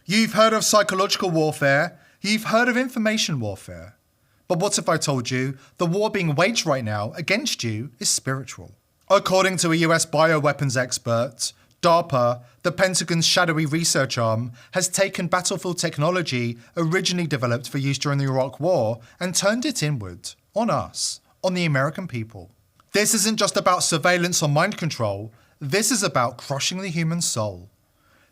You've heard of psychological warfare, you've heard of information warfare. But what if I told you the war being waged right now against you is spiritual? According to a US bioweapons expert, DARPA, the Pentagon's shadowy research arm, has taken battlefield technology originally developed for use during the Iraq War and turned it inward, on us, on the American people. This isn't just about surveillance or mind control, this is about crushing the human soul.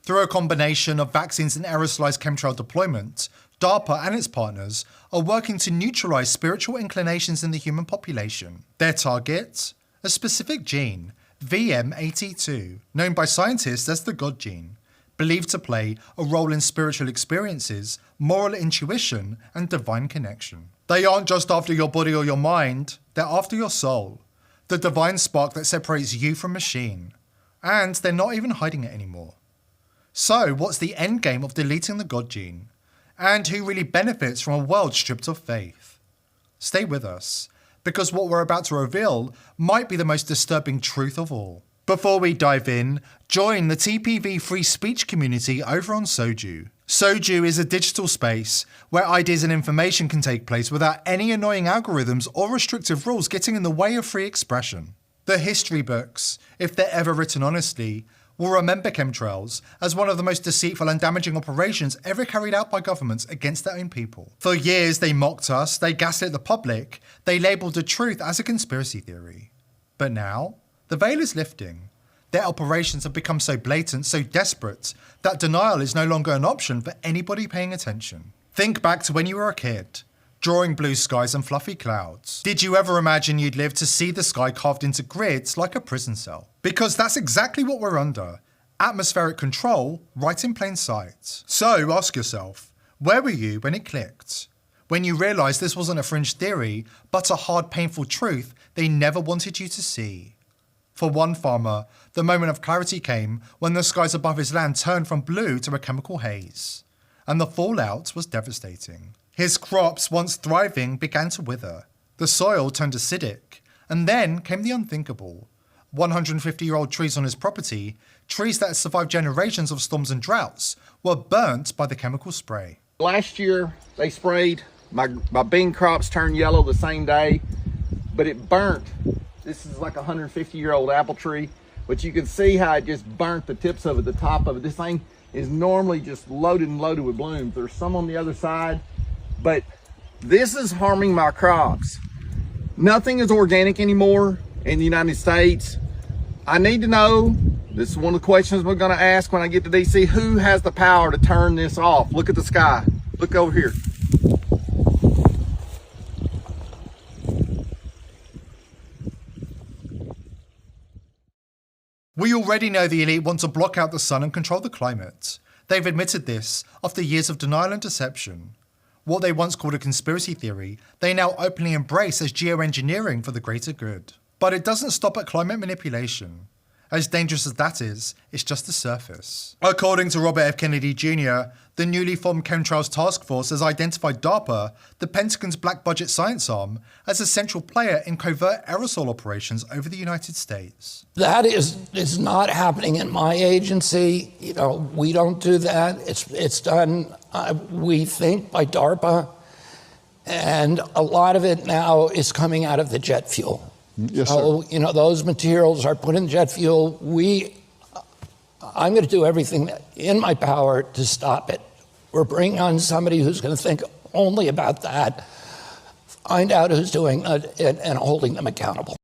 Through a combination of vaccines and aerosolized chemtrail deployment, DARPA and its partners are working to neutralize spiritual inclinations in the human population. Their target? A specific gene, VM82, known by scientists as the God gene, believed to play a role in spiritual experiences, moral intuition, and divine connection. They aren't just after your body or your mind, they're after your soul, the divine spark that separates you from machine. And they're not even hiding it anymore. So, what's the end game of deleting the God gene? And who really benefits from a world stripped of faith? Stay with us, because what we're about to reveal might be the most disturbing truth of all. Before we dive in, join the TPV free speech community over on Soju. Soju is a digital space where ideas and information can take place without any annoying algorithms or restrictive rules getting in the way of free expression. The history books, if they're ever written honestly, will remember chemtrails as one of the most deceitful and damaging operations ever carried out by governments against their own people. For years they mocked us, they gaslit the public, they labelled the truth as a conspiracy theory. But now, the veil is lifting. Their operations have become so blatant, so desperate, that denial is no longer an option for anybody paying attention. Think back to when you were a kid, drawing blue skies and fluffy clouds. Did you ever imagine you'd live to see the sky carved into grids like a prison cell? Because that's exactly what we're under. Atmospheric control right in plain sight. So ask yourself, where were you when it clicked? When you realised this wasn't a fringe theory, but a hard, painful truth they never wanted you to see. For one farmer, the moment of clarity came when the skies above his land turned from blue to a chemical haze. And the fallout was devastating. His crops, once thriving, began to wither. The soil turned acidic. And then came the unthinkable. 150-year-old trees on his property, trees that had survived generations of storms and droughts, were burnt by the chemical spray. Last year, they sprayed. My bean crops turned yellow the same day, but it burnt. This is like a 150-year-old apple tree, but you can see how it just burnt the tips of it, the top of it. This thing is normally just loaded and loaded with blooms. There's some on the other side, but this is harming my crops. Nothing is organic anymore in the United States. I need to know, this is one of the questions we're going to ask when I get to DC, who has the power to turn this off? Look at the sky. Look over here. We already know the elite want to block out the sun and control the climate. They've admitted this after years of denial and deception. What they once called a conspiracy theory, they now openly embrace as geoengineering for the greater good. But it doesn't stop at climate manipulation. As dangerous as that is, it's just the surface. According to Robert F. Kennedy Jr., the newly formed Chemtrails Task Force has identified DARPA, the Pentagon's black budget science arm, as a central player in covert aerosol operations over the United States. That is not happening in my agency. You know, we don't do that. It's done, we think, by DARPA, and a lot of it now is coming out of the jet fuel. Yes, so, sir. you know, those materials are put in jet fuel. I'm going to do everything in my power to stop it. We're bringing on somebody who's going to think only about that, find out who's doing it, and holding them accountable.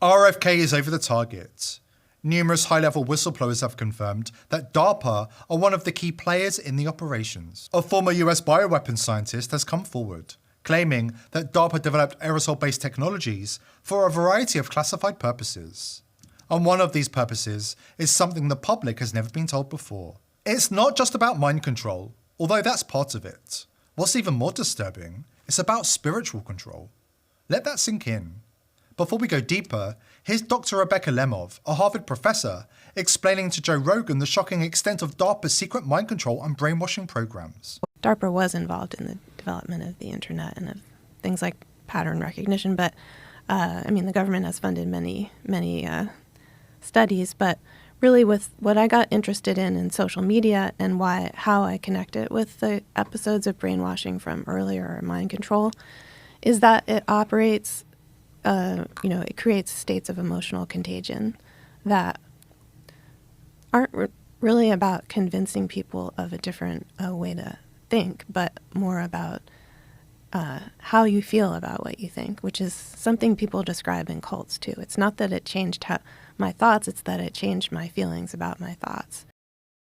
RFK is over the target. Numerous high-level whistleblowers have confirmed that DARPA are one of the key players in the operations. A former US bioweapons scientist has come forward, claiming that DARPA developed aerosol-based technologies for a variety of classified purposes. And one of these purposes is something the public has never been told before. It's not just about mind control, although that's part of it. What's even more disturbing is about spiritual control. Let that sink in. Before we go deeper, here's Dr. Rebecca Lemov, a Harvard professor, explaining to Joe Rogan the shocking extent of DARPA's secret mind control and brainwashing programs. DARPA was involved in the development of the internet and of things like pattern recognition, but I mean, the government has funded many studies, but really with what I got interested in social media and how I connect it with the episodes of brainwashing from earlier or mind control is that it operates, it creates states of emotional contagion that aren't really about convincing people of a different way to think, but more about how you feel about what you think, which is something people describe in cults too. It's not that it changed my thoughts, it's that it changed my feelings about my thoughts.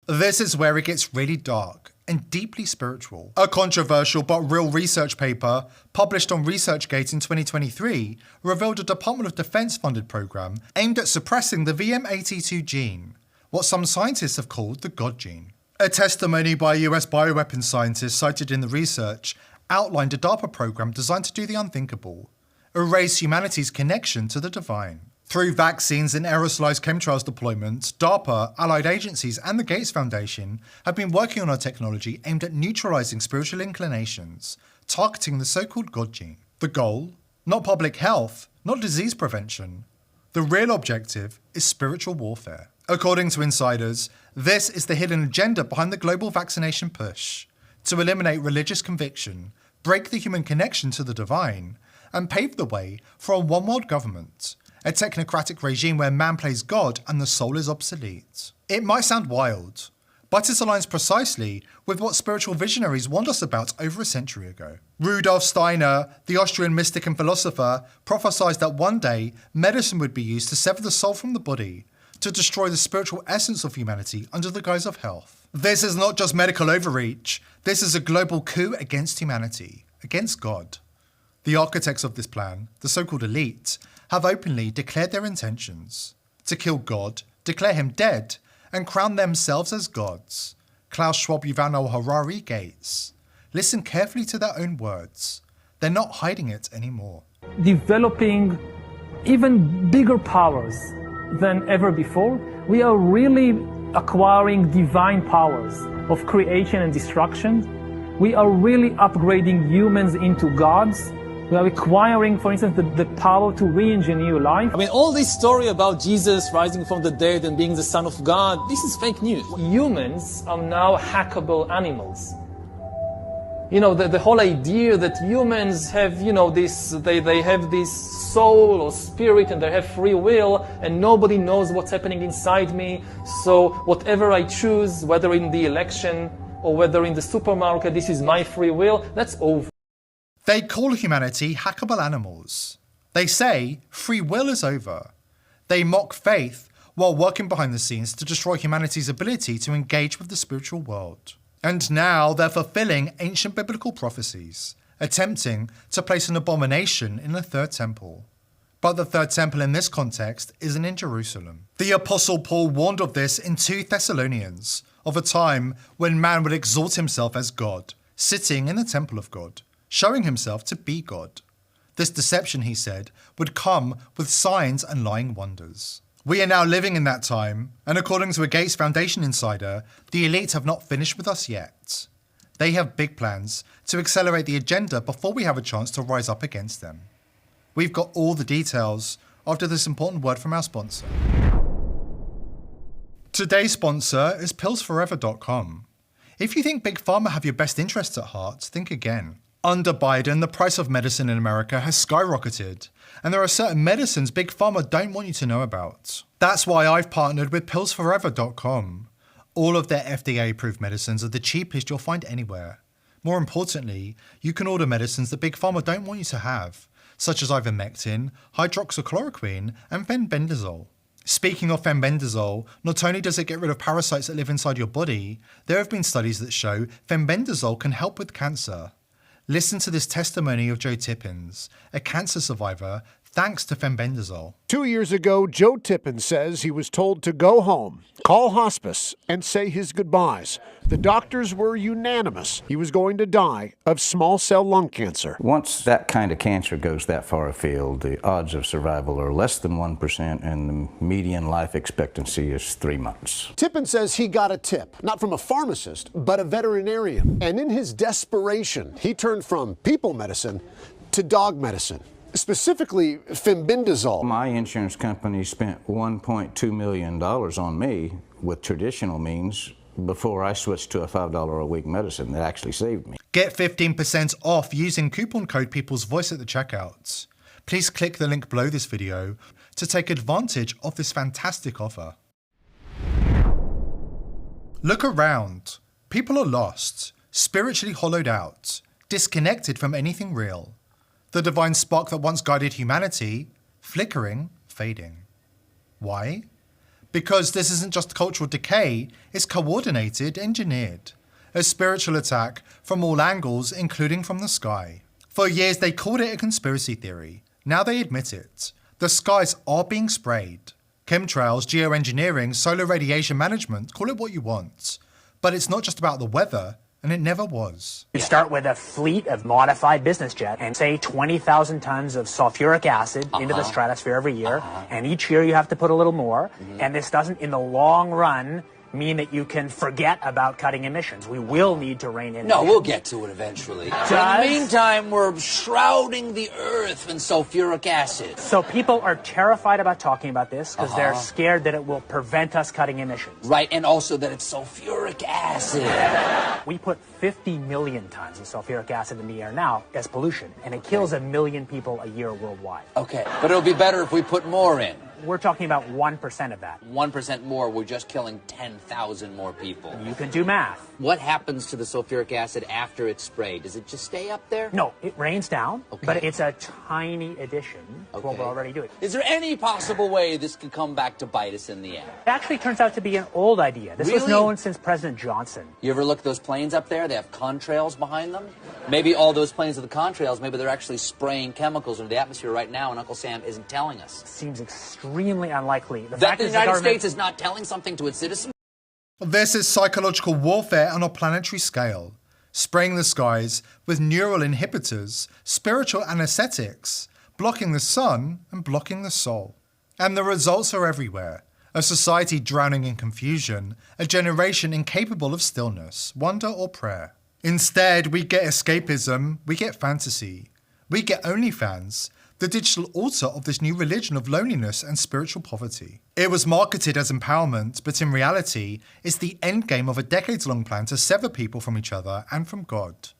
This is where it gets really dark and deeply spiritual. A controversial but real research paper published on ResearchGate in 2023 revealed a Department of Defense funded program aimed at suppressing the VM82 gene, what some scientists have called the God gene. A testimony by a US bioweapons scientist cited in the research outlined a DARPA program designed to do the unthinkable, erase humanity's connection to the divine. Through vaccines and aerosolized chemtrails deployments, DARPA, allied agencies, and the Gates Foundation have been working on a technology aimed at neutralizing spiritual inclinations, targeting the so-called God gene. The goal? Not public health, not disease prevention. The real objective is spiritual warfare. According to insiders, this is the hidden agenda behind the global vaccination push: to eliminate religious conviction, break the human connection to the divine, and pave the way for a one-world government, a technocratic regime where man plays God and the soul is obsolete. It might sound wild, but it aligns precisely with what spiritual visionaries warned us about over a century ago. Rudolf Steiner, the Austrian mystic and philosopher, prophesied that one day medicine would be used to sever the soul from the body, to destroy the spiritual essence of humanity under the guise of health. This is not just medical overreach, this is a global coup against humanity, against God. The architects of this plan, the so-called elite, have openly declared their intentions to kill God, declare him dead, and crown themselves as gods. Klaus Schwab, Yuval Harari Gates. Listen carefully to their own words. They're not hiding it anymore. Developing even bigger powers than ever before. We are really acquiring divine powers of creation and destruction. We are really upgrading humans into gods. We are acquiring, for instance, the power to re-engineer life. I mean, all this story about Jesus rising from the dead and being the Son of God, this is fake news. Humans are now hackable animals. You know, the whole idea that humans have, they have this soul or spirit and they have free will and nobody knows what's happening inside me. So whatever I choose, whether in the election or whether in the supermarket, this is my free will, that's over. They call humanity hackable animals. They say free will is over. They mock faith while working behind the scenes to destroy humanity's ability to engage with the spiritual world. And now they're fulfilling ancient biblical prophecies, attempting to place an abomination in the third temple. But the third temple in this context isn't in Jerusalem. The Apostle Paul warned of this in 2 Thessalonians, of a time when man would exalt himself as God, sitting in the temple of God, showing himself to be God. This deception, he said, would come with signs and lying wonders. We are now living in that time, and according to a Gates Foundation insider, the elite have not finished with us yet. They have big plans to accelerate the agenda before we have a chance to rise up against them. We've got all the details after this important word from our sponsor. Today's sponsor is pillsforever.com. If you think Big Pharma have your best interests at heart, think again. Under Biden, the price of medicine in America has skyrocketed, and there are certain medicines Big Pharma don't want you to know about. That's why I've partnered with pillsforever.com. All of their FDA-approved medicines are the cheapest you'll find anywhere. More importantly, you can order medicines that Big Pharma don't want you to have, such as ivermectin, hydroxychloroquine, and fenbendazole. Speaking of fenbendazole, not only does it get rid of parasites that live inside your body, there have been studies that show fenbendazole can help with cancer. Listen to this testimony of Joe Tippins, a cancer survivor, thanks to fenbendazole. 2 years ago, Joe Tippins says he was told to go home, call hospice, and say his goodbyes. The doctors were unanimous. He was going to die of small cell lung cancer. Once that kind of cancer goes that far afield, the odds of survival are less than 1%, and the median life expectancy is 3 months. Tippins says he got a tip, not from a pharmacist, but a veterinarian. And in his desperation, he turned from people medicine to dog medicine. specifically fembendazole. My insurance company spent $1.2 million on me with traditional means before I switched to a $5 a week medicine that actually saved me. Get 15% off using coupon code People's Voice at the checkout. Please click the link below this video to take advantage of this fantastic offer. Look around. People are lost, spiritually hollowed out, disconnected from anything real. The divine spark that once guided humanity, flickering, fading. Why? Because this isn't just cultural decay, it's coordinated, engineered. A spiritual attack from all angles, including from the sky. For years they called it a conspiracy theory. Now they admit it. The skies are being sprayed. Chemtrails, geoengineering, solar radiation management, call it what you want. But it's not just about the weather, and it never was. You start with a fleet of modified business jets and say 20,000 tons of sulfuric acid into the stratosphere every year. And each year you have to put a little more. And this doesn't, in the long run, mean that you can forget about cutting emissions. We will need to rein in. No, we'll get to it eventually. In the meantime, we're shrouding the earth in sulfuric acid. So people are terrified about talking about this because they're scared that it will prevent us cutting emissions. Right, and also that it's sulfuric acid. We put 50 million tons of sulfuric acid in the air now as pollution, and it kills 1 million people a year worldwide. Okay, but it'll be better if we put more in. We're talking about 1% of that. 1% more, we're just killing 10,000 more people. You can do math. What happens to the sulfuric acid after it's sprayed? Does it just stay up there? No, it rains down, Okay. but it's a tiny addition to what we're already doing. Is there any possible way this could come back to bite us in the end? It actually turns out to be an old idea. This was Really? known since President Johnson. You ever look at those planes up there? They have contrails behind them. Maybe all those planes are the contrails. Maybe they're actually spraying chemicals into the atmosphere right now, and Uncle Sam isn't telling us. Seems extremely unlikely. The That fact the is United government- States is not telling something to its citizens? This is psychological warfare on a planetary scale, spraying the skies with neural inhibitors, spiritual anesthetics, blocking the sun and blocking the soul. And the results are everywhere. A society drowning in confusion, a generation incapable of stillness, wonder or prayer. Instead, we get escapism, we get fantasy, we get OnlyFans, the digital altar of this new religion of loneliness and spiritual poverty. It was marketed as empowerment, but in reality, it's the endgame of a decades-long plan to sever people from each other and from God.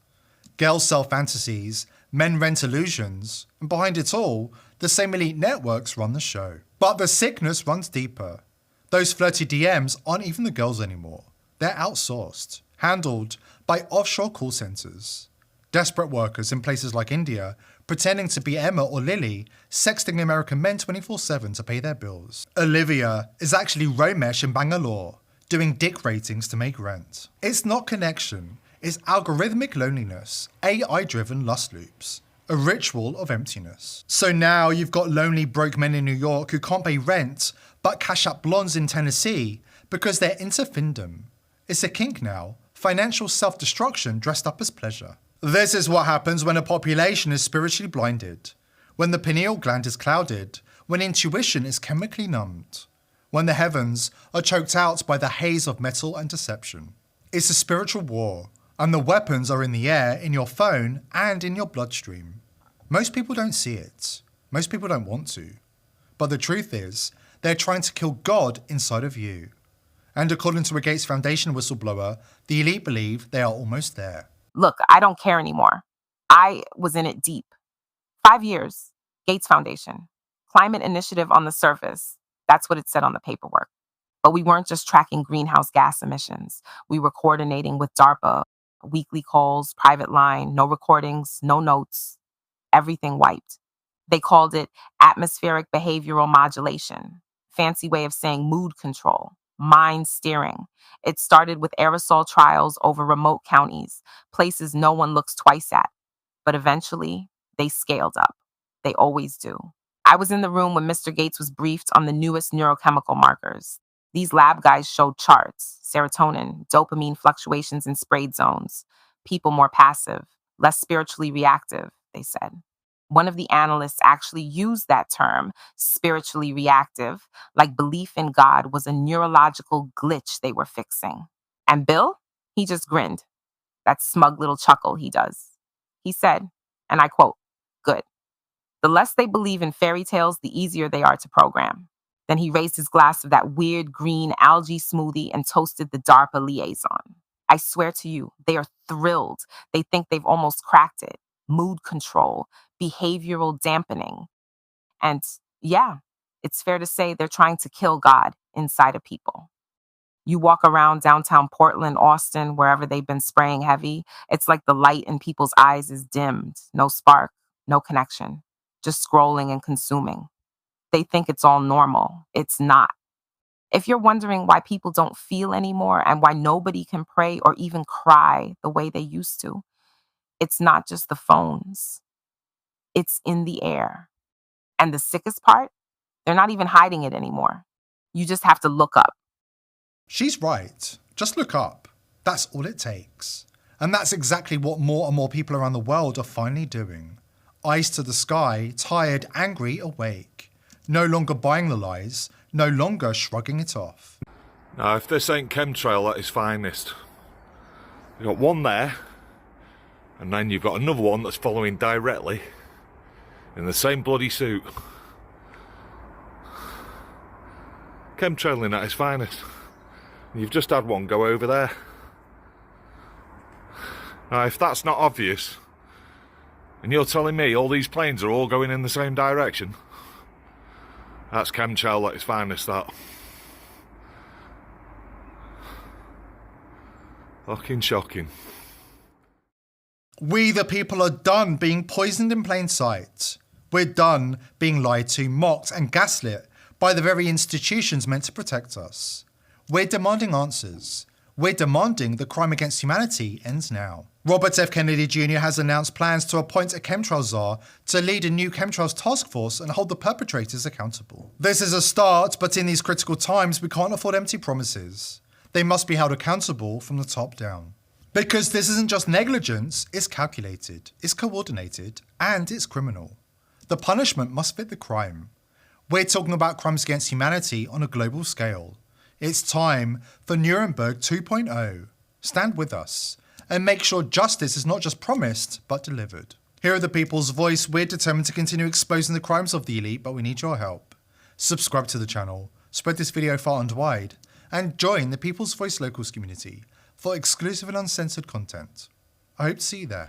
Girls sell fantasies, men rent illusions, and behind it all, the same elite networks run the show. But the sickness runs deeper. Those flirty DMs aren't even the girls anymore. They're outsourced, handled by offshore call centers. Desperate workers in places like India pretending to be Emma or Lily, sexting American men 24/7 to pay their bills. Olivia is actually Romesh in Bangalore, doing dick ratings to make rent. It's not connection, it's algorithmic loneliness, AI-driven lust loops, a ritual of emptiness. So now you've got lonely broke men in New York who can't pay rent, but cash up blondes in Tennessee because they're into findom. It's a kink now, financial self-destruction dressed up as pleasure. This is what happens when a population is spiritually blinded, when the pineal gland is clouded, when intuition is chemically numbed, when the heavens are choked out by the haze of metal and deception. It's a spiritual war, and the weapons are in the air, in your phone, and in your bloodstream. Most people don't see it. Most people don't want to. But the truth is, they're trying to kill God inside of you. And according to a Gates Foundation whistleblower, the elite believe they are almost there. Look, I don't care anymore. I was in it deep. 5 years, Gates Foundation, climate initiative on the surface. That's what it said on the paperwork. But we weren't just tracking greenhouse gas emissions. We were coordinating with DARPA, weekly calls, private line, no recordings, no notes, everything wiped. They called it atmospheric behavioral modulation, fancy way of saying mood control, mind steering. It started with aerosol trials over remote counties, places no one looks twice at. But eventually, they scaled up. They always do. I was in the room when Mr. Gates was briefed on the newest neurochemical markers. These lab guys showed charts, serotonin, dopamine fluctuations in sprayed zones, people more passive, less spiritually reactive, they said. One of the analysts actually used that term, spiritually reactive, like belief in God was a neurological glitch they were fixing. And Bill, he just grinned. That smug little chuckle he does. He said, and I quote, "Good. The less they believe in fairy tales, the easier they are to program. Then he raised his glass of that weird green algae smoothie and toasted the DARPA liaison. I swear to you, they are thrilled. They think they've almost cracked it. Mood control, behavioral dampening. And yeah, it's fair to say they're trying to kill God inside of people. You walk around downtown Portland, Austin, wherever they've been spraying heavy, it's like the light in people's eyes is dimmed. No spark, no connection, just scrolling and consuming. They think it's all normal. It's not. If you're wondering why people don't feel anymore and why nobody can pray or even cry the way they used to, it's not just the phones. It's in the air. And the sickest part, they're not even hiding it anymore. You just have to look up. She's right. Just look up. That's all it takes. And that's exactly what more and more people around the world are finally doing. Eyes to the sky, tired, angry, awake. No longer buying the lies, no longer shrugging it off. Now, if this ain't chemtrail at its finest, you've got one there, and then you've got another one that's following directly in the same bloody suit. Chemtrailing at its finest. You've just had one go over there. Now, if that's not obvious, and you're telling me all these planes are all going in the same direction, that's chemtrail at its finest, that. Fucking shocking. We the people are done being poisoned in plain sight. We're done being lied to, mocked and gaslit by the very institutions meant to protect us. We're demanding answers. We're demanding the crime against humanity ends now. Robert F. Kennedy Jr. has announced plans to appoint a chemtrail czar to lead a new chemtrails task force and hold the perpetrators accountable. This is a start, but in these critical times, we can't afford empty promises. They must be held accountable from the top down. Because this isn't just negligence, it's calculated, it's coordinated, and it's criminal. The punishment must fit the crime. We're talking about crimes against humanity on a global scale. It's time for Nuremberg 2.0. Stand with us and make sure justice is not just promised, but delivered. Here at the People's Voice, we're determined to continue exposing the crimes of the elite, but we need your help. Subscribe to the channel, spread this video far and wide, and join the People's Voice Locals community for exclusive and uncensored content. I hope to see you there.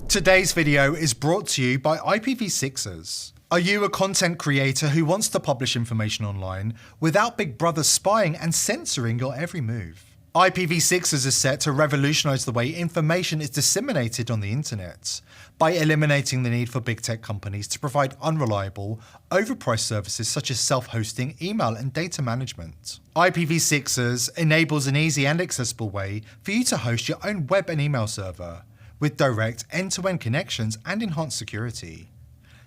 Today's video is brought to you by IPv6ers. Are you a content creator who wants to publish information online without Big Brother spying and censoring your every move? IPv6ers is set to revolutionize the way information is disseminated on the internet by eliminating the need for big tech companies to provide unreliable, overpriced services such as self-hosting, email, and data management. IPv6ers enables an easy and accessible way for you to host your own web and email server with direct end-to-end connections and enhanced security.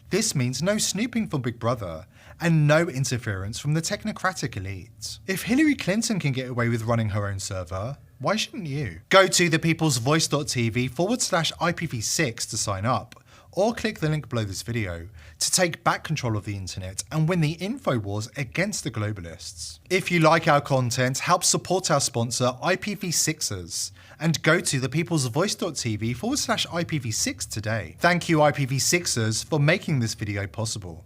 This means no snooping from Big Brother and no interference from the technocratic elite. If Hillary Clinton can get away with running her own server, why shouldn't you? Go to thepeoplesvoice.tv/IPv6 to sign up, or click the link below this video to take back control of the internet and win the info wars against the globalists. If you like our content, help support our sponsor IPv6ers and go to thepeoplesvoice.tv/IPv6 today. Thank you IPv6ers for making this video possible.